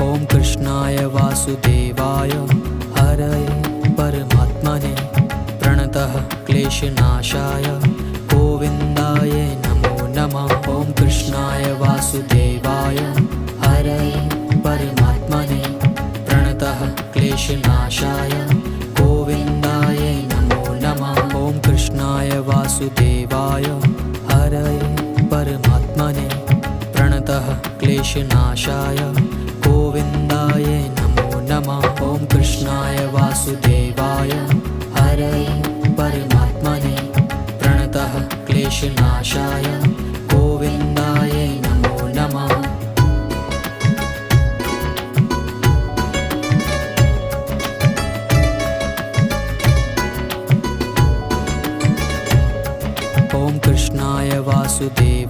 ॐ कृष्णाय वासुदेवाय हरये परमात्मने प्रणतः क्लेशनाशाय गोविन्दाय नमो नमः। ॐ कृष्णाय वासुदेवाय हरये परमात्मने प्रणतः क्लेशनाशाय गोविन्दाय नमो नमः। ॐ कृष्णाय वासुदेवाय हरये परमात्मने प्रणतः क्लेशनाशाय गोविन्दाय नमो नमः। ॐ कृष्णाय वासुदेवाय हरये परमात्मने प्रणतः क्लेशनाशाय गोविन्दाय नमो नमः। ॐ कृष्णाय वासुदेवाय